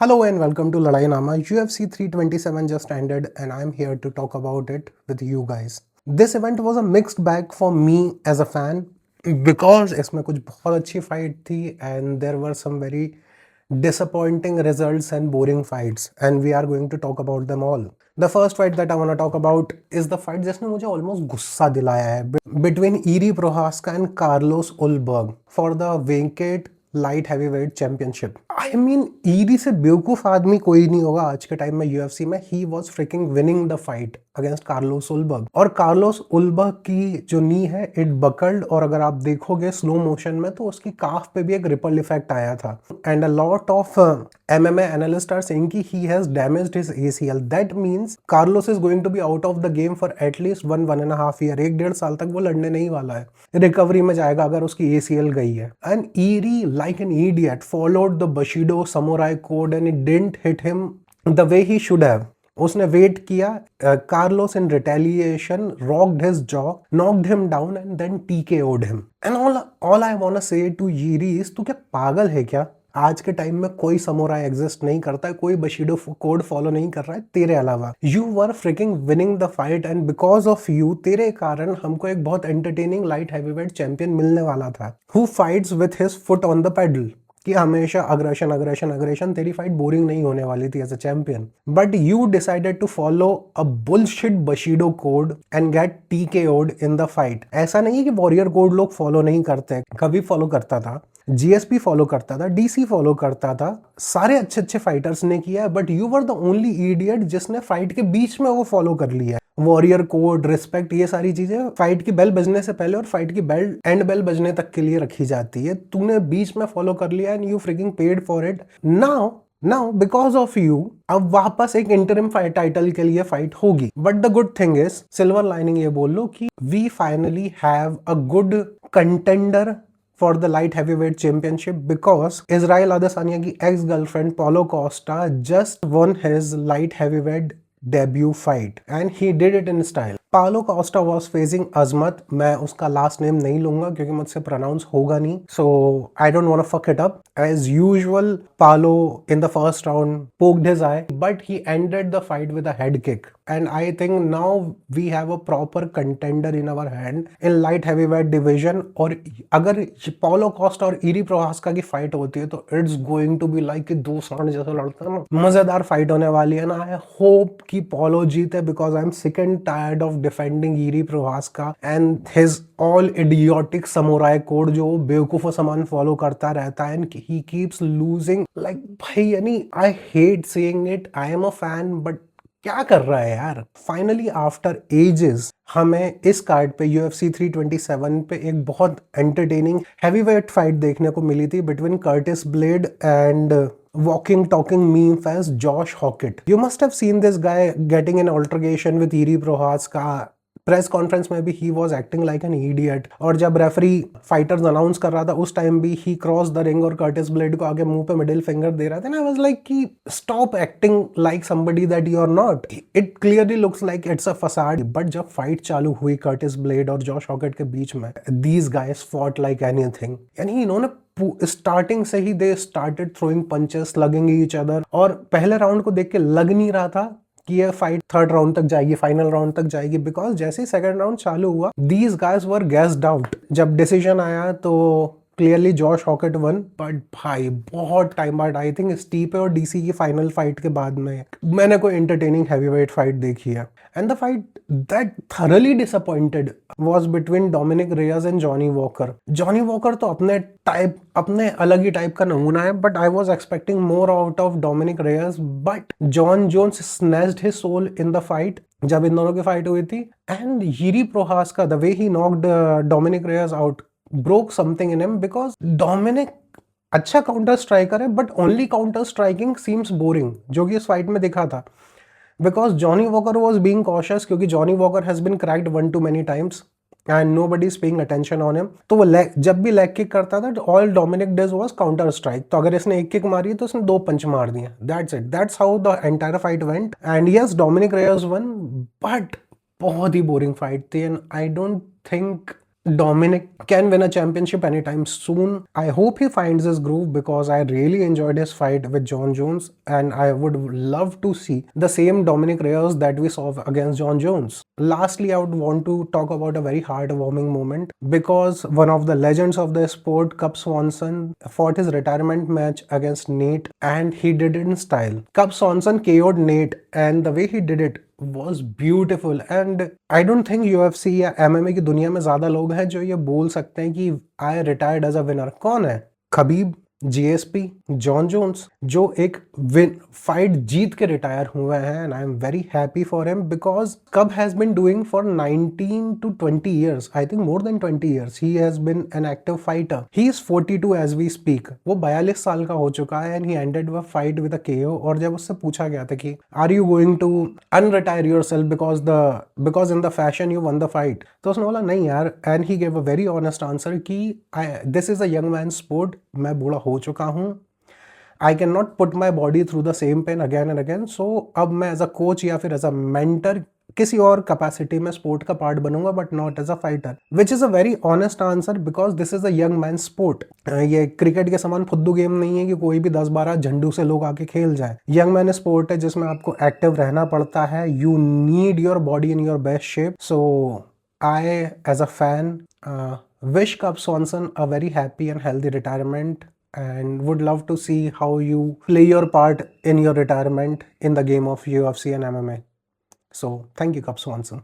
Hello and welcome to Ladai Nama. UFC 327 just ended and I'm here to talk about it with you guys. This event was a mixed bag for me as a fan because इसमें कुछ बहुत अच्छी fight थी and there were some very disappointing results and boring fights and we are going to talk about them all. The first fight that I want to talk about is the fight जिसने मुझे almost गुस्सा दिलाया है between Iri Prohaska and Carlos Ulberg for the vacant light heavyweight championship. I mean ED से बेवकूफ आदमी कोई नहीं होगा आज के टाइम में यूएफसी में। He was freaking winning the fight against Carlos Ulberg और कार्लोस उलबर्ग की जो नी है इट बकल्ड और अगर आप देखोगे स्लो मोशन में तो उसकी काफ पे भी एक रिपल इफेक्ट आया था and a lot of MMA analysts are saying कि he has damaged his ACL. That means Carlos is going to be out of the game for at least 1.5 year. 1.5 साल तक वो लड़ने नहीं वाला है, रिकवरी में जाएगा अगर उसकी ACL गई है. And Iri, like an idiot, followed the Bushido samurai code and it didn't hit him the way he should have. उसने वेट किया, Carlos in retaliation rocked his jaw, knocked him down and then TKO'd him. And all I wanna say to Iri is तू क्या पागल है क्या? आज के time में कोई समोराई एग्जिस्ट नहीं करता है, कोई बशीडो कोड फॉलो नहीं कर रहा है तेरे अलावा. You were fricking winning the fight and because of you, तेरे कारण हमको एक बहुत एंटरटेनिंग लाइट हैवीवेट चैंपियन मिलने वाला था who fights with his foot on the pedal. कि हमेशा अग्रेशन अग्रेशन अग्रेशन, तेरी फाइट बोरिंग नहीं होने वाली थी as a champion. But you decided to follow a bullshit bushido code and get TKO'd in the fight. ऐसा नहीं है कि वॉरियर कोड लोग फॉलो नहीं करते, कभी फॉलो करता था, GSP फॉलो करता था, DC फॉलो करता था, सारे अच्छे अच्छे फाइटर्स ने किया है. But you were the only idiot जिसने फाइट के बीच में वो फॉलो कर लिया. वॉरियर कोड, रिस्पेक्ट, ये सारी चीजें फाइट की बेल बजने से पहले और फाइट की बेल एंड बेल बजने तक के लिए रखी जाती है. तूने बीच में फॉलो कर लिया and you fricking paid for it. Now because of you अब वापस एक इंटरिम फाइट टाइटल के लिए फाइट होगी. But the good thing is, silver lining ये बोल लो कि we finally have a good contender for the light heavyweight championship because Israel Adesanya की ex girlfriend Paulo Costa just won his light heavyweight debut fight and he did it in style. Paulo Costa was facing Azmat. मैं उसका last name नहीं लूंगा क्योंकि मुझसे pronounce होगा नहीं, so I don't want to fuck it up. As usual, Paulo in the first round poked his eye, but he ended the fight with a head kick. And I think now we have a proper contender in our hand in light heavyweight division. और अगर Paulo Costa और Iri Prohaska की fight होती है तो it's going to be like कि दो सांड जैसे लड़ते हैं ना, मजेदार फाइट होने वाली है ना. I hope कि Paulo जीते because I'm sick and tired of defending Iri Prohaska and his all idiotic samurai code जो बेवकूफों समान फॉलो करता रहता है and he keeps losing. like भाई यानी I hate saying it, I am a fan but क्या कर रहा है यार. फाइनली आफ्टर एजेस हमें इस कार्ड पे UFC 327 पे एक बहुत एंटरटेनिंग हैवीवेट फाइट देखने को मिली थी between Curtis blade and walking talking meme as Josh Hockett. You must have seen this guy getting an altercation with Iri Prohaska. Press conference में भी he was acting like an idiot और जब referee fighters announce कर रहा था उस time भी he cross the ring और कर्टिस ब्लेड को आगे मुंह पे मिडिल फिंगर दे रहा था. आई वाज लाइक कि stop acting like somebody that you are not. It clearly looks like it's a facade. But जब फाइट चालू हुई कर्टिस ब्लेड और जॉश हॉकेट के बीच में, these guys fought like anything. यानी इन्होंने स्टार्टिंग से ही they started throwing punches, lugging each other. और पहले राउंड को देख के लग नहीं रहा था कि ये फाइट थर्ड राउंड तक जाएगी, फाइनल राउंड तक जाएगी, बिकॉज जैसे ही सेकंड राउंड चालू हुआ these guys were gassed out. जब डिसीजन आया तो क्लियरली जॉश हॉकेट वन. बट भाई बहुत टाइम बाद, आई थिंक स्टीपे और DC की फाइनल फाइट के बाद में मैंने कोई एंटरटेनिंग हैवीवेट फाइट देखी है. And the fight that thoroughly disappointed was between Dominic Reyes and Johnny Walker. Johnny Walker तो अपने अलग ही टाइप का नमूना है, but I was expecting more out of Dominic Reyes, but John Jones snatched his soul in the fight जब इन दोनों की fight हुई थी. And Iri Prohaska, the way he knocked Dominic Reyes out broke something in him because Dominic अच्छा counter striker है but only counter striking seems boring, जो कि इस फाइट में दिखा था. Because Johnny Walker was being cautious क्योंकि Johnny Walker has been cracked one too many times and nobody is paying attention on him. तो वो जब भी लेग किक करता था all Dominic does was counter strike. तो अगर इसने एक किक मारी तो इसने 2 पंच मार दिए. That's it. That's how the entire fight went. And yes, Dominic Reyes won, but बहुत ही बोरिंग फाइट थी. And I don't think Dominic can win a championship anytime soon. I hope he finds his groove because I really enjoyed his fight with John Jones, and I would love to see the same Dominic Reyes that we saw against John Jones. Lastly, I would want to talk about a very heartwarming moment because one of the legends of the sport, Cub Swanson, fought his retirement match against Nate, and he did it in style. Cub Swanson KO'd Nate, and the way he did it was beautiful. And I don't think UFC या MMA की दुनिया में ज़्यादा लोग हैं जो ये बोल सकते हैं कि आई रिटायर्ड एज अ विनर। कौन है? खबीब, जीएसपी, जॉन जोन्स, जो एक विन फाइट जीत के रिटायर हुए हैं, and I am very happy for him because Cub has been doing for 19 to 20 years, I think more than 20 years he has been an active fighter. He is 42 as we speak. वो 42 साल का हो चुका है, and he ended the fight with a KO. और जब उससे पूछा गया था कि are you going to unretire yourself because in the fashion you won the fight, तो उसने बोला नहीं यार, and he gave a very honest answer कि this is a young man sport, मैं बूढ़ा हो चुका हूँ, I can not put my body through the same pain again and again, so अब मैं एज अ कोच या फिर एज अ मेंटर किसी और कैपेसिटी में स्पोर्ट का पार्ट बनूंगा, but not as a fighter, which is a very honest answer because this is a young man sport. ये क्रिकेट के समान फुद्दू गेम नहीं है कि कोई भी 10-12 झंडू से लोग आके खेल जाए। यंग मैन स्पोर्ट है जिसमें आपको एक्टिव रहना पड़ता है, you need your body in your best shape. So I as a fan wish Cub Swanson a very happy and healthy retirement, and would love to see how you play your part in your retirement in the game of UFC and MMA. So thank you, Cub Swanson.